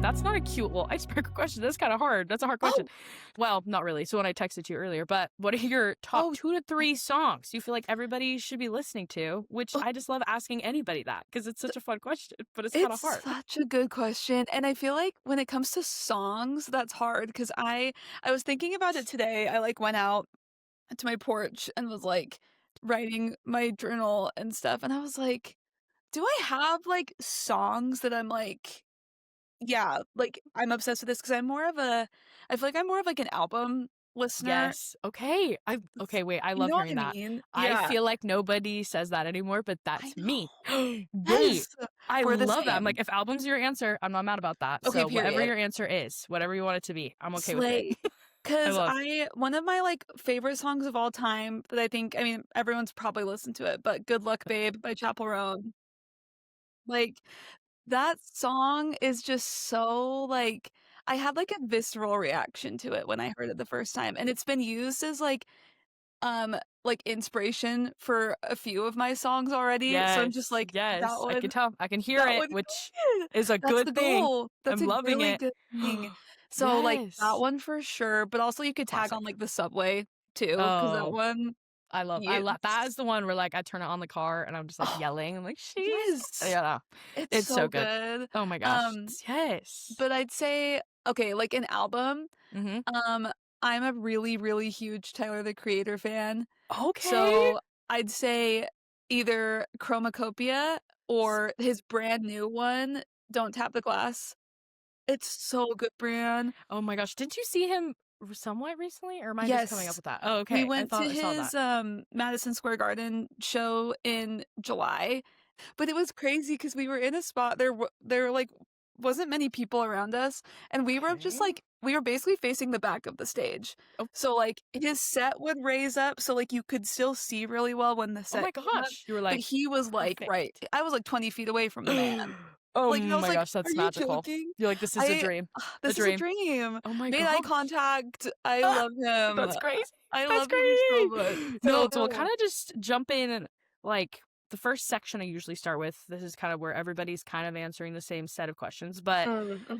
That's not a cute little icebreaker question. That's kind of hard. That's a hard question. Oh, Well, not really. So when I texted you earlier, but what are your top oh, 2 to 3 songs you feel like everybody should be listening to? Which oh, I just love asking anybody that because it's such a fun question, but it's kind of it's hard. such a good question, and I feel like when it comes to songs, that's hard because I was thinking about it today. I, like, went out to my porch and was, like, writing my journal and stuff, and I was like, "Do I have, like, songs that I'm like, yeah, like, I'm obsessed with this because I feel like I'm more of, like, an album listener. Yes. Okay. It's okay, wait. I You love know what hearing I that. mean? I Yeah, feel like nobody says that anymore, but I that's me. know. Wait. Yes, I we're the love that. I'm like, same. if album's your answer, I'm not mad about that. Okay, So whatever period. your answer is, whatever you want it to be, I'm okay with it. Slay. I 'Cause love. I one of my, like, favorite songs of all time that I mean, everyone's probably listened to it, but "Good Luck Babe" by Chapel Roan. Like, that song is just so, like, I had, like, a visceral reaction to it when I heard it the first time, and it's been used as, um, inspiration for a few of my songs already, so I'm just Yes, like, yes, I can tell. I can hear that it, one which good. is a That's good the thing. goal. That's I'm a loving really it. good thing. So, like, that Yes. one for sure, but also you could tag on, Classic. like, the subway too, 'cause that Oh, one, I yes. love that is the one where like I turn it on the car and I'm just like Oh, yelling. I'm like, she's yes. yeah. It's It's so so good. good. Oh my gosh. Um, Yes. but I'd say, okay, like an album, Mm-hmm. um, I'm a really, really huge Tyler, the Creator fan. Okay. So, I'd say either Chromacopia or his brand new one, Don't Tap the Glass. It's so good, Brian. Oh my gosh. Didn't you see him somewhat recently? Or am I just coming up Yes. with that? Oh, We okay. I went to thought I saw that. his, Madison Square Garden show in July, but it was crazy because we were in a spot there, like, wasn't many people around us, and we were just, Okay. like, we were basically facing the back of the stage. Oh, So, like, his set would raise up so, like, you could still see really well when the oh my set came up, gosh. You were but like, he was, like, right perfect. I was, like, 20 feet away from the man. Oh Like, and I was my like, gosh, "Are that's you magical. joking?" You're like, this is a I dream. A This is a dream. dream. Oh my Made eye gosh. contact. I Ah, love him. that's crazy. I That's love him so much. crazy. No, so we'll So kind of just jump in and like the first section I usually start with. This is kind of where everybody's kind of answering the same set of questions. But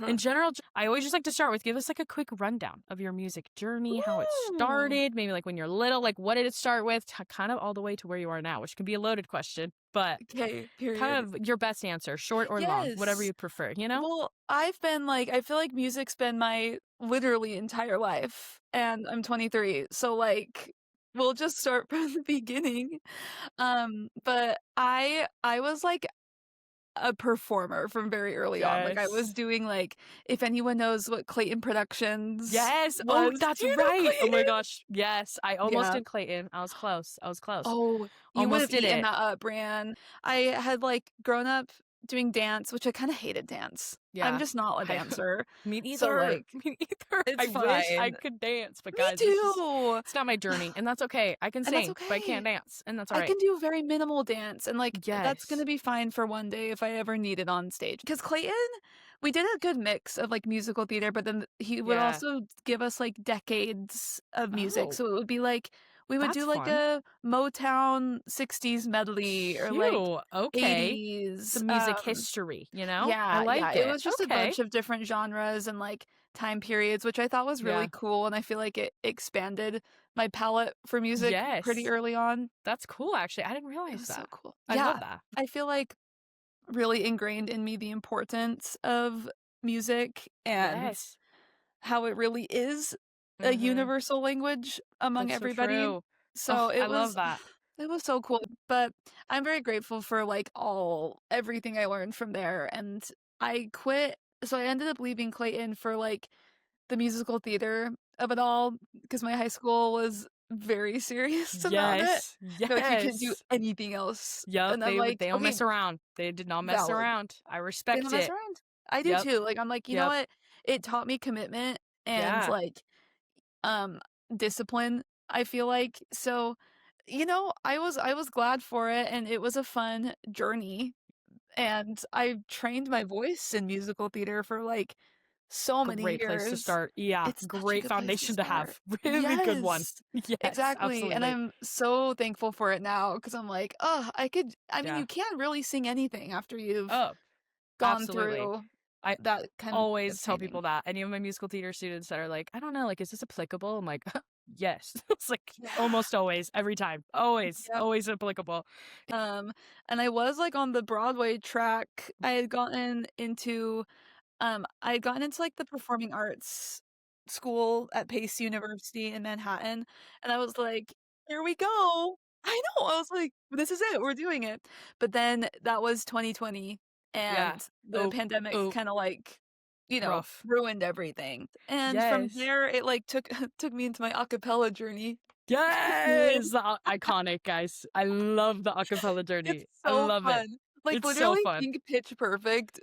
in mhm. general, I always just like to start with give us like a quick rundown of your music journey, how it Ooh. started, maybe like when you're little, like what did it start with, kind of all the way to where you are now, which can be a loaded question, but Okay, kind period. of your best answer, short or long, whatever Yes. you prefer, you know? Well, I've been like I feel like music's been my literally entire life, and I'm 23, so, like, we'll just start from the beginning. But I was, like, a performer from very early on. Like, I was Yes. doing, like, if anyone knows what Clayton Productions Yes. Oh, was, that's do you know right. Oh my Clayton? gosh. Yes. I almost Yeah. did Clayton. I was close. I was close. Oh, you would Almost have did eaten it. that up, Bran. I had, like, grown up doing dance, which I kinda hated dance. I'm Yeah. just not a I dancer. me So, neither. like, Me neither. it's I wish I fine. could dance, but Me guys, too! it's not my journey, and that's okay. I can And that's sing, but I okay. can't dance, and that's all I right. can do very minimal dance, and, like, that's gonna Yes. be fine for one day if I ever need it on stage. Because Clayton, we did a good mix of, like, musical theater, but then he would Yeah. also give us, like, decades of music, Oh, so it would be, like we would that's do, like, fun. a Motown '60s medley or, like, Cute. Okay. '80s, Some music history, you know? I yeah, yeah, like it it. was just a Okay. bunch of different genres and, like, time periods, which I thought was really Yeah. cool, and I feel like it expanded my palette for music pretty Yes. early on. That's cool, actually. I didn't It realize was so that. cool. I love Yeah, that. I feel like really ingrained in me the importance of music and Yes. how it really is a Mhm. universal language among That's so everybody. true. So Oh, I love that. it was so cool, but I'm very grateful for, like, everything I learned from there, and I quit so I ended up leaving Clayton for, like, the musical theater of it all because my high school was very serious about it. Yes. They're like, "You can't do Yes. anything else." Yep, And I'm like, they don't "Okay, mess around. They did not mess valid." around. I They don't respect mess it. around. I do Yep. too. Like, I'm like, "You know Yep. what? It taught me commitment and, Yeah. like, um, discipline, I feel like." So, I was glad for it, and it was a fun journey, and I trained my voice in musical theater for, like, so many Great place to years. start. Yeah, It's such a great good place to foundation to start. have. Really good one. Yes, Yes, exactly, and absolutely. I'm so thankful for it now because 'cause I'm like, "Oh, I mean, Yeah. you can't really sing anything after you've Oh, gone absolutely. through." I that kind of always tell entertaining. people that. Any of my musical theater students that are like, I don't know, like, is this applicable? I'm like, yes. It's like Yeah. almost always, every time. Always, Yep. always applicable. Um, and I was, like, on the Broadway track. I had gotten into, like, the performing arts school at Pace University in Manhattan, and I was like, "Here we go." I know, I was like, "This is it, we're doing it." But then that was 2020, Yeah. and the Oh, pandemic oh, kinda, like, rough. ruined everything. And from Yes. there, it, like, took took me into my a cappella journey. Yes! Iconic, guys. I love the acapella It's journey. I so love it. fun. Like, It's so literally fun. think Pitch Perfect.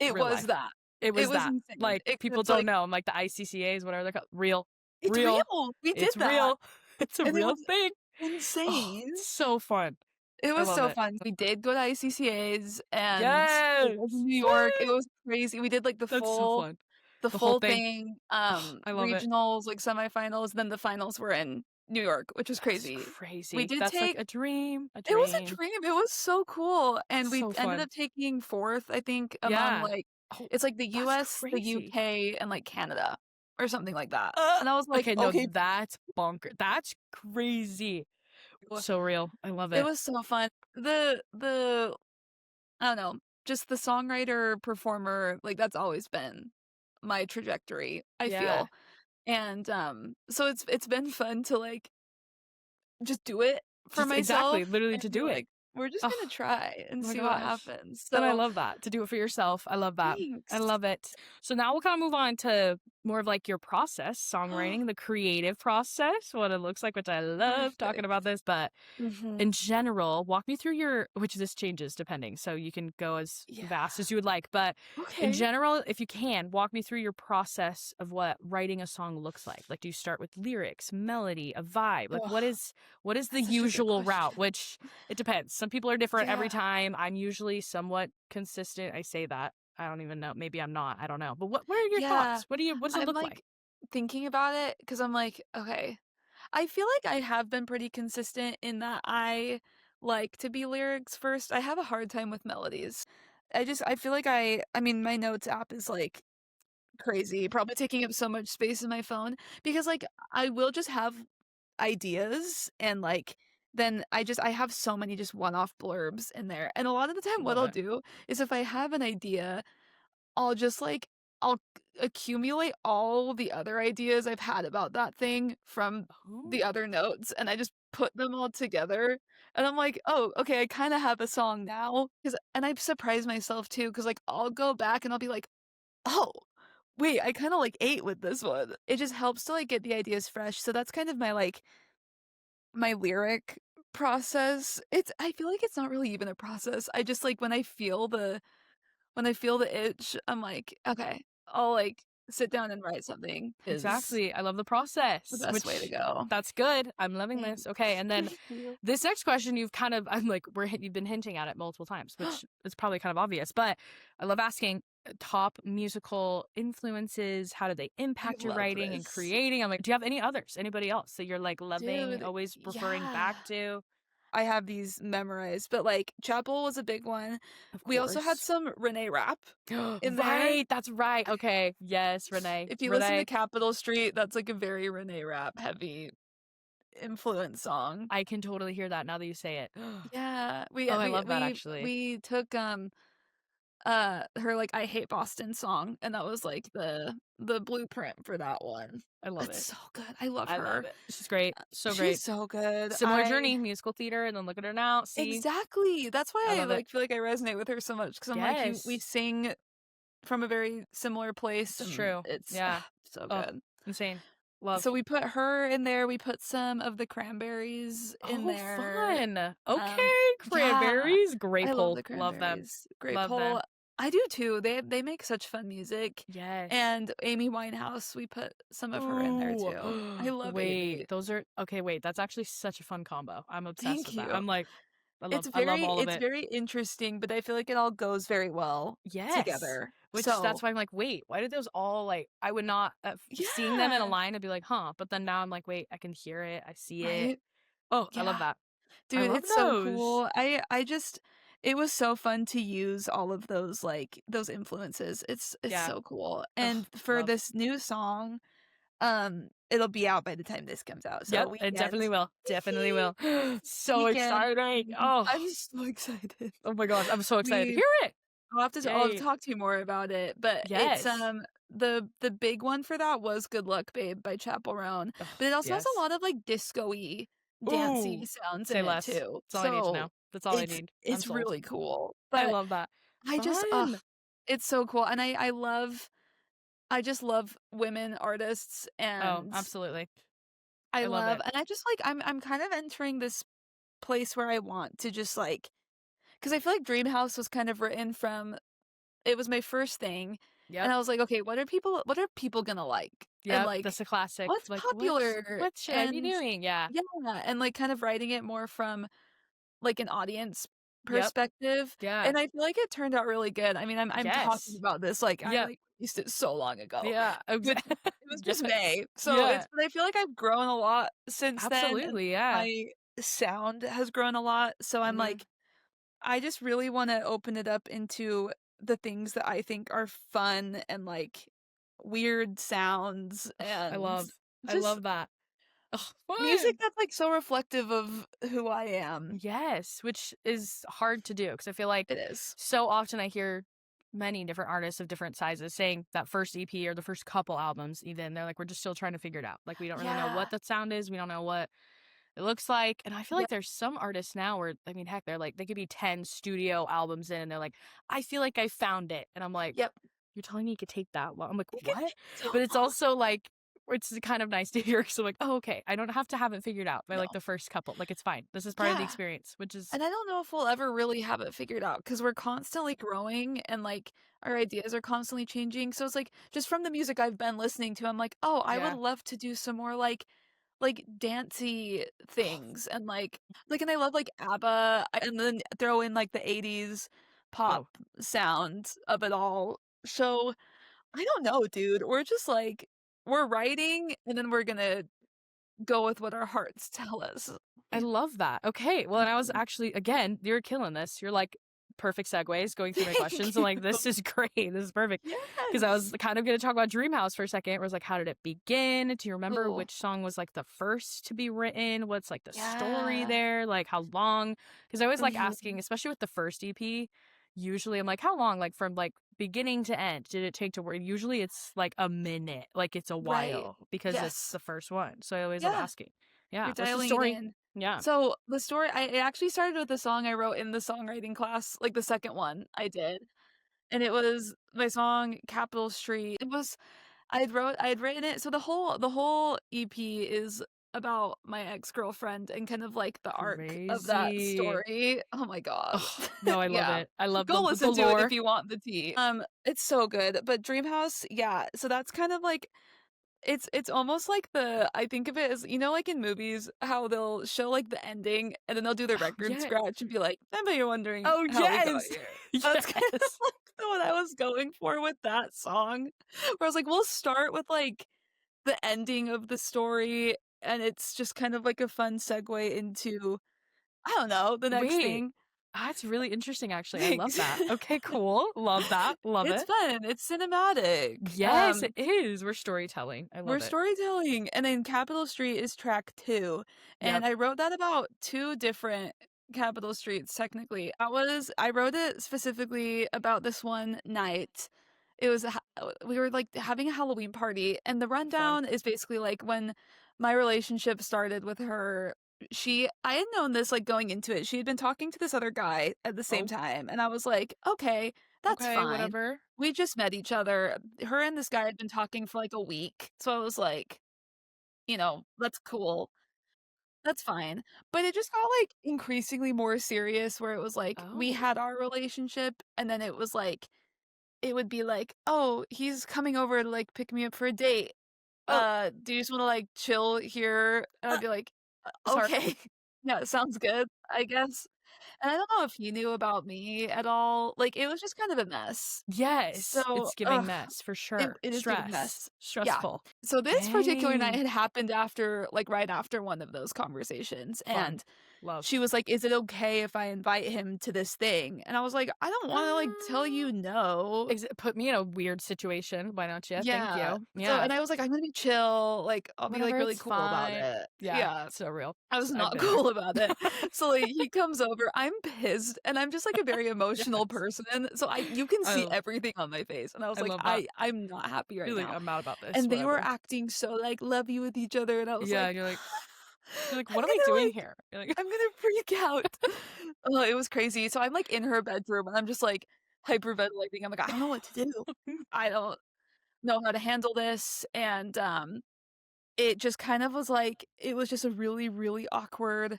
It Real was life. that. It It was was that. insane. Like, people It's don't like, know. I'm like the ICCAs, whatever they're called. Real. it's Real. real. We did It's that, real. It's a and it real was thing. Oh, insane. it's so fun. It I was love so it. fun. We did go to ICCAs, and it was Yes! in New York. It Woo! was crazy. We did, like, That's so fun. the The whole full thing. thing, Oh, I love it. regionals, like, semifinals, then the finals were in New York, which was That's crazy. We crazy. did That's like take a dream. A It was a dream. dream, it was so cool, and we So ended fun. up taking 4th, I think, among, Yeah. like, Oh, it's like the that's US, the crazy. UK, and, like, Canada, or something like that, Uh, and I was like, okay, no, "Okay." that's bonker. That's crazy. So real. I love It it. was so fun. The I don't know, just the songwriter, performer, like, that's always been my trajectory, I Yeah. feel, and, so it's been fun to, like, just do it for Just exactly, myself literally and to be do it. like, "We're just Oh, gonna try and oh my see what gosh. happens." And I So, love that, to do it for yourself. I love that. I thanks. love it. So now we'll kind of move on to more of like your process, songwriting, the creative process, what it looks like, which I love talking Perfect. about this, but Mhm. in general, walk me through your, which this changes depending, so you can go as Yeah. vast as you would like, but in Okay. general, if you can, walk me through your process of what writing a song looks like. Like, do you start with lyrics, melody, a vibe? Like, Ugh, what is the that's such a good usual question. route? Which it depends. Some people are different every Yeah. time. I'm usually somewhat consistent. I say that. I don't even know. Maybe I'm not. I don't know. But what are your Yeah. thoughts? What does it I'm, look like? like, thinking about it because 'cause I'm like, "Okay." I feel like I have been pretty consistent in that I like to be lyrics first. I have a hard time with melodies. I feel like I mean, my notes app is, like, crazy, probably taking up so much space in my phone because, like, I will just have ideas and, like, then I have so many just one-off blurbs in there, and a lot of the time what Love I'll it. do is if I have an idea, I'll just, like, I'll accumulate all the other ideas I've had about that thing from Oh, the other notes, and I just put them all together, and I'm like, "Oh, okay, I kinda have a song now." 'Cause and I've surprised myself too, because like, I'll go back and I'll be like, "Oh, wait, I kinda, like, ate with this one." It just helps to, like, get the ideas fresh, so that's kind of my, like, my lyric process. I feel like it's not really even a process. I just, like, when I feel the itch, I'm like, "Okay, I'll, like, sit down and write something," is exactly. I love the the process, best way to which go. that's good. I'm loving this. Okay, Thanks. and then Thank you. this next question, you've kind of, I'm like, you've been hinting at it multiple times, which is probably kind of obvious, but I love asking top musical influences. How do they I impact your love writing and this. creating? I'm like, do you have any others? Anybody else that you're like loving, Dude, always referring yeah. back to? I have these memorized, but, like, Chapel was a big one. Of We also had course. some Renee Rapp in there. Right, that's right. Okay, yes, Renee. If you listen to Renee, Capital Street, that's, like, a very Renee Rapp heavy influence song. I can totally hear that now that you say it. Yeah, Oh, I love that actually. we took, her, like, "I Hate Boston" song, and that was, like, the blueprint for that one. I love It's it. so good, I love I love her. it. She's great. So She's great. so good. Similar journey, musical theater, and then look at her now. See? Exactly, that's I why I, love it. like, feel like I resonate with her so much because 'cause I'm like, you we Yes. sing from a very similar place, It's and true. it's, Yeah. so Oh, good. insane. So Love. we put her in there, we put some of the Cranberries in Oh, there. fun. Um, Okay. yeah, Cranberries. Great I love pull. the Love them. Cranberries. Great Love pull. them. I do too, they make such fun music, Yes. and Amy Winehouse, we put some of her in there Ooh. too. I love Wait. Amy. Those are okay, wait. That's actually such a fun combo. I'm obsessed Thank with that. you. I'm like, I love all of It's it. very interesting, but I feel like it all goes very well Yes. together. Which that's So, why I'm like, wait, why did those all like I would not seeing them in a yeah, line, I'd be like, huh. But then now I'm like, wait, I can hear it. I see it. right? Oh, I love Yeah. that. I Dude, love it's so those. cool. I just it was so fun to use all of those, like, those influences. It's Yeah. so cool. Ugh, And for love. this new song, it'll be out by the time this comes out. So Yep, it definitely weekend. will. Definitely will. So Weekend. exciting. Oh, I'm so excited. oh my gosh, I'm so excited to We hear it. I'll Yay. talk to you more about it, but it's, Yes. the big one for that was Good Luck Babe by Chappell Roan, Ugh, but it also has a yes. lot of, like, disco-y, dancey Ooh, sounds say in it less. too. That's all I need to So know. That's all I need. I'm it's sold. really cool. I But love that. I just Fun. it's so cool, and I just love women artists, Oh, and absolutely. I love it. I just, like, I'm kind of entering this place where I want to just, like, because I feel like Dreamhouse was kind of written from it was my first thing, and Yep. I was like, "Okay, what are people gonna like?" And, Yep. like, That's a classic. "What's Like, popular?" what should I be And doing? Yeah. yeah, and, like, kind of writing it more from, like, an audience Yep. perspective, Yeah. and I feel like it turned out really good. I mean, I'm talking Yes. about this like I, Yep. like, released it so long ago, Yeah. which it was just Yes. May, so Yeah. it's but I feel like I've grown a lot since then, and Absolutely. Yeah. my sound has grown a lot, so I'm Hmm. like, I just really wanna open it up into the things that I think are fun and, like, weird sounds I and love. I just love that. Ugh, music fun. that's, like, so reflective of who I am. Yes, which is hard to do because I feel like It is. so often I hear many different artists of different sizes saying that first EP or the first couple albums, even they're like, we're just still trying to figure it out. Like, we don't really know Yeah. what that sound is. We don't know what it looks like. And I feel Yeah. like there's some artists now where, I mean, heck, they're like, they could be 10 studio albums in and they're like, I feel like I found it. And I'm like, Yep. you're telling me it could take that long? I'm like, It can what? take so But it's long. also like, it's kind of nice to hear. So I'm like, oh, okay. I don't have to have it figured out by like No. the first couple. Like, it's fine. This is part of the Yeah. experience, which is, And I don't know if we'll ever really have it figured out because 'cause we're constantly growing and, like, our ideas are constantly changing, so it's like, just from the music I've been listening to, I'm like, "Oh, I would yeah. love to do some more, like, dancey things," and, and I love, like, ABBA, and then throw in, like, the '80s pop Oh, sound of it all. So, I don't know, dude, we're just, like we're writing, and then we're gonna go with what our hearts tell us. I love that. Okay. Well, and I was Mhm. actually, again, you're killing this. You're like perfect segues going through my Thank questions. I'm you. like, this is great. This is perfect. Because I was Yes. kind of going to talk about Dreamhouse for a second. Where I was like, how did it begin? Do you remember Ooh. which song was like the first to be written? What's like the story Yeah. there? Like how long? Because I always like asking, Mhm. especially with the first EP. Usually I'm like, how long? Like from like beginning to end did it take to work? Usually it's like a minute. Like it's a Right. while because it's Yes. the first one. So I always love Yeah. asking. Yeah. You're What's the dialing it story? in. Yeah. So, the story it actually started with a song I wrote in the songwriting class, like, the second one I did, and it was my song Capital Street. It was I had written it so the whole EP is about my ex-girlfriend and kind of, like, the arc of that Crazy. story. Oh my god. Oh, no, I love Yeah. it. I love Go the listen to it if lore. you want the tea. It's so good, but Dreamhouse, yeah, so that's kind of like it's almost like I think of it as like in movies, how they'll show, like, the ending, and then they'll do the Oh, record yeah. scratch and be like, "I bet you're wondering Oh, how we got yes. here." That's kind of Yes. like what I was going for with that song, where I was like, "We'll start with, like, the ending of the story, and it's just kind of like a fun segue into, I don't know, the next Wait, thing." that's really interesting, actually. I love Thanks. that. Okay, cool. Love that. Love It's it. fun, it's cinematic. Yes, it is. We're storytelling. I We're love it. storytelling, and then Capital Street is track 2, and Yep. I wrote that about 2 different Capital Streets, technically. I wrote it specifically about this one night. It was a ha we were, like, having a Halloween party, and the Fun. rundown is basically, like, when my relationship started with her, I had known this, like, going into it. She had been talking to this other guy at the same Oh, time, and I was like, "Okay, that's okay, fine." whatever. We just met each other. Her and this guy had been talking for, like, a week, so I was like, "That's cool. That's fine." But it just got, like, increasingly more serious where it was like, we Oh. had our relationship, and then it was like it would be like, "Oh, he's coming over to, like, pick me up for a date. Oh, Do you just wanna, like, chill here?" And I'd uh, be like, sorry. Okay. Yeah, sounds good, I guess." And I don't know if he knew about me at all. Like, it was just kind of a mess. Yes, So, it's giving mess for it sure. it is giving Stress. mess. Yeah. Stressful. So this particular night Dang. had happened after like, right after one of those conversations, Fun. and Love. she was like, "Is it okay if I invite him to this thing?" And I was like, "I don't wanna, like, tell you no." Put me in a weird situation. Why don't you? Thank Yeah. you. So Yeah. and I was like, "I'm gonna be chill, like, I'll be, like, Whatever, really it's cool about fine. it." Yeah. Yeah. So real. I was I've not been there. cool about it. So, like, he comes over, I'm pissed, and I'm just, like, a very emotional Yes. person, so you can see I everything on my face, and I was I like, love that. I'm not happy right You're like, now." I'm mad about this. And they were Whatever. acting so, like, lovey with each other, and I was Yeah. like, And you're like, I'm what am I gonna, doing like here? You're like, I'm gonna freak out. Oh, it was crazy. So I'm, like, in her bedroom, and I'm just, like, hyperventilating. I'm like, "I don't know what to do. I don't know how to handle this," and, it just kind of was, like it was just a really, really awkward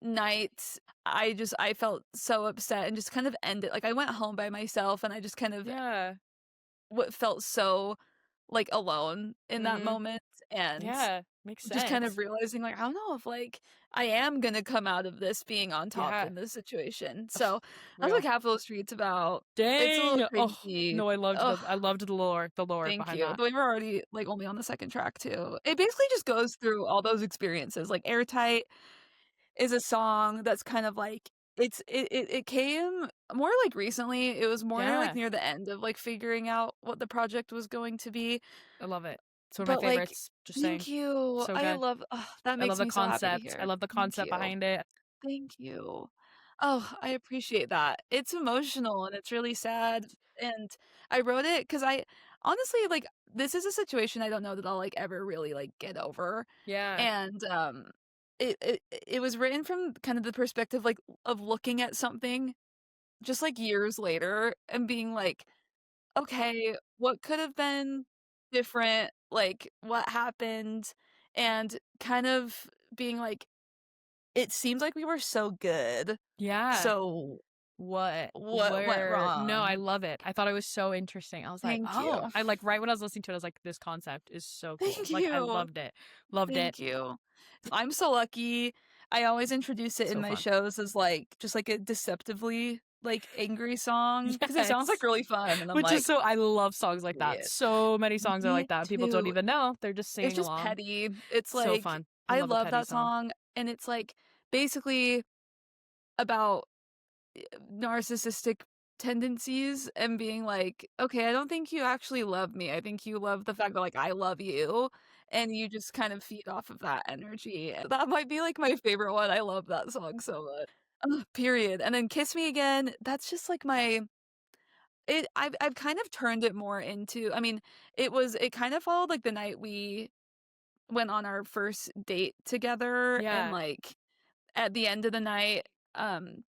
night. I felt so upset and just kind of ended like, I went home by myself, and I just kind of yeah. felt so, like, alone in that Mm-hmm. moment, and Yeah. Makes just kind of sense. realizing, like, I don't know if, like, I am gonna come out of this being on top Yeah. in this situation. Ugh, So, that's what real. Capital Street's about. It's a little Dang. Oh crazy. no, Ugh, I loved the lore thank behind you. that. But we were already, like, only on the 2nd track too. It basically just goes through all those experiences, like, Airtight is a song that's kind of like it came more, like, recently. It was more, like, Yeah. near the end of, like, figuring out what the project was going to be. I love it. It's one of my But, like, favorites. Just saying. thank you. So I good. love that I love makes the me so happy to concept. I hear. love the Thank concept you. behind it. Thank you. Oh, I appreciate that. It's emotional and it's really sad, and I wrote it because I honestly, like, this is a situation I don't know that I'll, like, ever really, like, get over, Yeah. and, it was written from kind of the perspective, like, of looking at something just, like, years later and being like, "Okay, what could have been different? Like, what happened?" And kind of being like, "It seems like we were so good, Yeah. so What? what went Where? No, I wrong?" love it. I thought it was so interesting. I was like, Thank "Oh." you. I like right when I was listening to it, I was like, "This concept is so cool." Thank Like, I you. loved it. Loved it. Thank you. I'm so lucky. I always introduce it in So my fun. shows as, like, just, like, a deceptively, like, angry song because it sounds, like, Yes. really fun, and I'm Which is like, so I love songs like that. "Yeah, So many songs are me like that. People don't too." even know. They're just It's singing just along. petty. It's So like fun. I I love a love petty that song. song, and it's, like, basically about narcissistic tendencies and being like, "Okay, I don't think you actually love me. I think you love the fact that, like, I love you, and you just kind of feed off of that energy." That might be, like, my favorite one. I love that song so much. Ugh, period. And then Kiss Me Again, that's just, like, my I've kind of turned it more into I mean, it kind of followed, like, the night we went on our first date together, and, Yeah. like, at the end of the night, um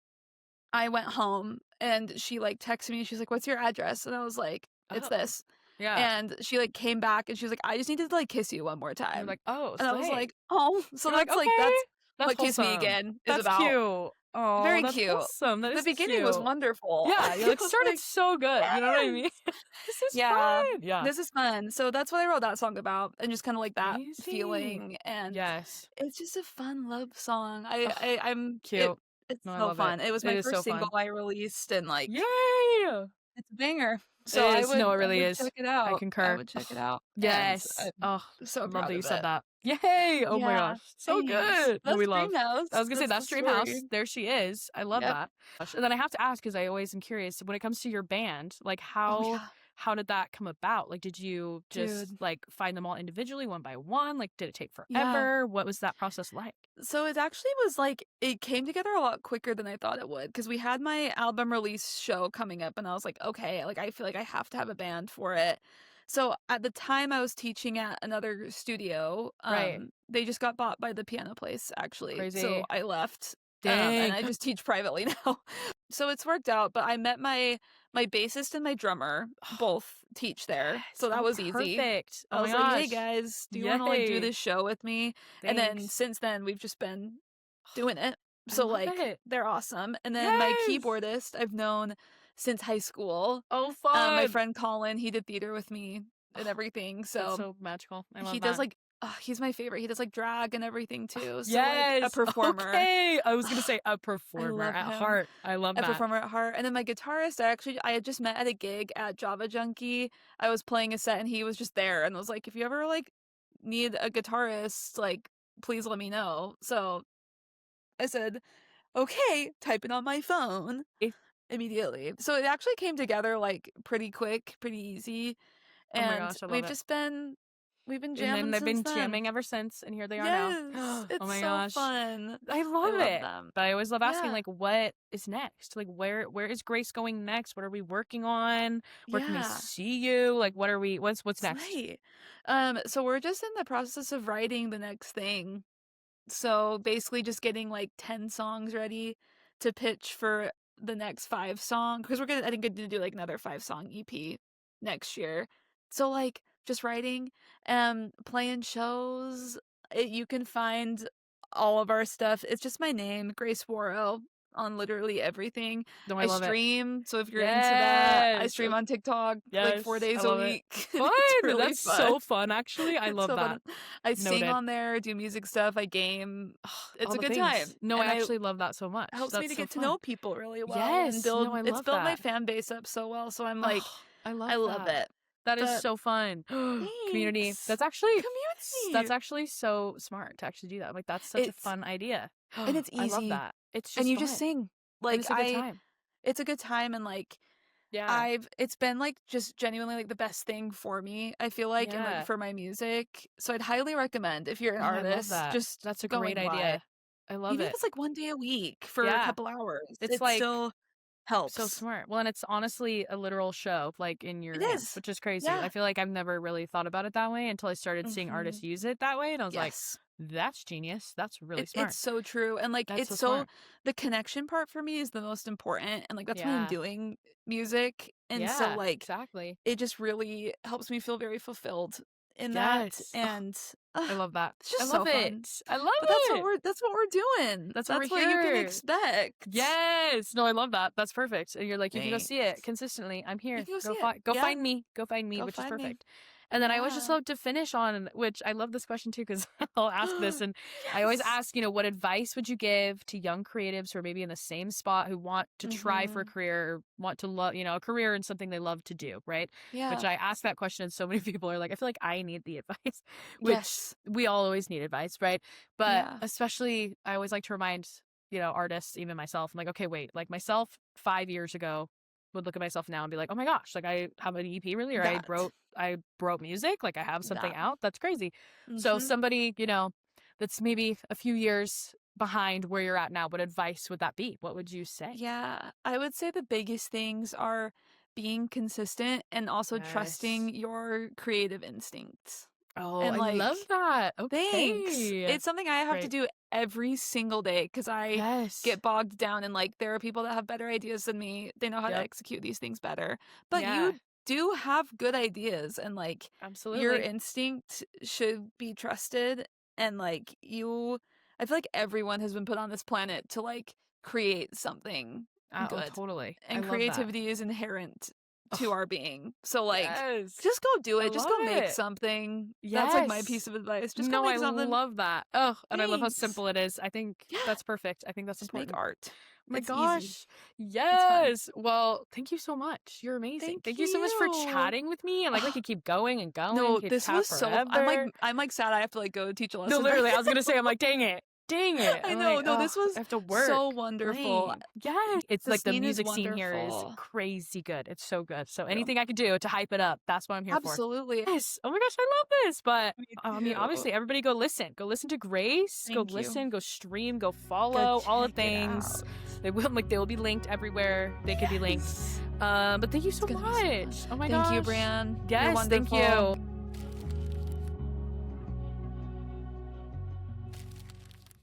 I went home and she, like, texted me, she's like, "What's your address?" And I was like, "It's Oh. this." Yeah. And she, like, came back and she was like, "I just needed to, like, kiss you one more You're time." like, "Oh, And I was slay." like, "Oh." So You're like, that's "Okay." That's what Kiss Me wholesome. Again is That's about. cute. Oh, Very that's cute. wholesome. That The is beginning was cute. wonderful. Yeah, you're I like, was started like, so good. You know what I mean? "Yes!" This is Yeah. fun. Yeah. This is fun. So that's what I wrote that song about, and just kinda like that Crazy. feeling, and Yes. it's just a fun love song. Ugh, It cute. it's No, I so love it. fun. It was It my is so first single fun. I released, and, like, Yay! it's a banger. It So is. No, it I really would is. check it I out. I concur. would check it Ugh, out, and yes. I'm Oh, so love that proud you of said it. that. Yay! Oh my Yeah, gosh. So thanks. good. No, That's we love. I Dreamhouse. was gonna say That's the that's Dreamhouse. story. There she is. I love Yep. that. Gosh, and then I have to ask because I always am curious when it comes to your band, like Oh, yeah. how did that come about? Like, did you just Dude. like find them all individually one by one? Like, did it take Yeah. forever? What was that process like? So it actually was like it came together a lot quicker than I thought it would because we had my album release show coming up and I was like, okay, like I feel like I have to have a band for it. So at the time I was teaching at another studio, Right. they just got bought by the piano place actually. So Crazy. I left and Dang. I just teach privately now. So it's worked out, but I met my bassist and my drummer both teach there. Yes. So that Oh, was easy. perfect. I Oh my was like, "Hey gosh. guys, do you wanna, like, do Yay. this show with me?" And then Thanks. since then, we've just been doing it. I So, love like, it. they're awesome. And then my Yes. keyboardist I've known since high school. Oh, My fun. friend Colin, he did theater with me and everything. That's So so magical. I he love does, that. like he's my favorite. He does, like, drag and everything too. So, like, a Yes. performer. Okay. I was gonna say a I performer love at him. heart. I love A that. performer at heart. And then my guitarist, I had just met at a gig at Java Junkie. I was playing a set and he was just there and was like, "If you ever, like, need a guitarist, like, please let me know." So I said, "Okay," type it on my phone immediately. So it actually came together, like, pretty quick, pretty easy, Oh my and gosh, I love it. we've been And then jamming they've since been then. jamming ever since, and here they are now. Yes, Oh it's my so gosh. fun. I I love love it. them. But I always love asking, Yeah, like, what is next? Like, where is Grace going next? What are we working on? Where can we yeah. see you? Like, what's next? Slay. So we're just in the process of writing the next thing. So basically just getting like 10 songs ready to pitch for the next 5 song because I think gonna do like another 5-song EP next year. So like just writing, playing shows. You can find all of our stuff. It's just my name, Grace Wawro, on literally everything. No, I I love it. stream, so if you're into that, I Yes. stream on TikTok like 4 Yes. I days a love it. week. Fun. It's really That's fun. so fun, actually. I It's love so fun. that. I sing Noted. on there, do music stuff, I game. It's All a the good time, things. No, I and I actually love that so much. helps me That's to so get to know fun. people really well and Yes. No, I it's love built my that. fan base up so well, so I'm like, Oh, I love I love that. it. That is But so fun. Community. thanks. That's Community. actually so smart to actually do that. Like that's such a It's fun idea. and it's I love easy, that. It's and just you just fun. sing. And Like, it's a good time. it's a good time, and, like, Yeah. it's been, like, just genuinely, like, the best thing for me, I feel like, and, like, Yeah. for my music, so I'd highly recommend if you're an Oh, I love artist, that. just That's a great going by. idea. I love Even if it. it's, like, 1 day a week for a Yeah. couple hours, It's it like still so helps. smart. Well, and it's honestly a literal show, like in It your hands, is. which is crazy. I Yeah. feel like I've never really thought about it that way until I started seeing artists Mhm. use it that way. And I was like, Yes. that's genius. That's really It's smart. so true, and, like, That's it's so so smart. the connection part for me is the most important, and, like, that's why I'm Yeah. doing music, and so, Yeah. like, Exactly. it just really helps me feel very fulfilled in that, Yes. Oh, and, I love that. it's I just love so fun. it. I love But it. that's what we're doing. That's what we're That's what you can here. expect. Yes. No, I love that. That's perfect. And you're like, you can go see it Thanks. consistently. I'm You here. can go see it. Go Yeah, find me. Go find me, go which is find me. perfect. And then I always just Yeah. love to finish on, which I love this question too, because I'll ask this and I always Yes. ask, what advice would you give to young creatives who are maybe in the same spot who want to try for a Mhm. career or want to love, a career in something they love to do, right? Which Yeah. I ask that question and so many people are like, I feel like I need the advice, which Yes. we all always need advice, right? But Yeah. especially I always like to remind, artists, even myself, I'm like, okay, wait, like myself 5 years ago would look at myself now and be like, oh my gosh, like I have an EP really, or That. I wrote music, like I have something That. out. That's crazy. So Mhm. somebody, that's maybe a few years behind where you're at now, what advice would that be? What would you say? Yeah, I would say the biggest things are being consistent and also Yes. trusting your creative instincts. Oh, And I love like, that. thanks. Okay. It's something I have to Great. do every single day because I Yes. get bogged down and like there are people that have better ideas than me. They know how to Yep. execute these things better. But Yeah. you do have good ideas and like your Absolutely. instinct should be trusted and like I feel like everyone has been put on this planet to like create something Oh, good. totally. I And love that. creativity is inherent to Oh, our being. So like yes. just go do I it. Just love go make it. something. That's like my Yes. piece of advice. Just go No, I make something. love that. Oh, and I love how Thanks. simple it is. I think Yeah. that's perfect. I think that's Just make important. art. Oh my It's easy. gosh. It's fun. Yes. Well, thank you so much. You're amazing. Thank Thank you so much for you. chatting with me. And like, we Ugh, could keep going and going. no, Could this chat was forever. I'm like sad I have to like go teach a No, lesson right literally, I was now. gonna say, I'm like, dang it. Dang it. I I'm know. like, No, oh, this was I have to so work. wonderful. Dang. Yes. It's The like the scene is music scene here is wonderful. crazy good. It's so good. So Thank you. anything I could do to hype it up, that's what I'm here for. Absolutely. Yes. Oh my gosh, I love this. But Me I mean, too. obviously, everybody go listen. Go listen to Grace. Go Thank you. listen. Go stream. Go Go follow. All the check it things. out. They will be linked everywhere. They could be linked. Yes. But thank you It's so gonna be so fun. much. Oh my Thank you, gosh. Bran. You're Yes. Thank wonderful. you.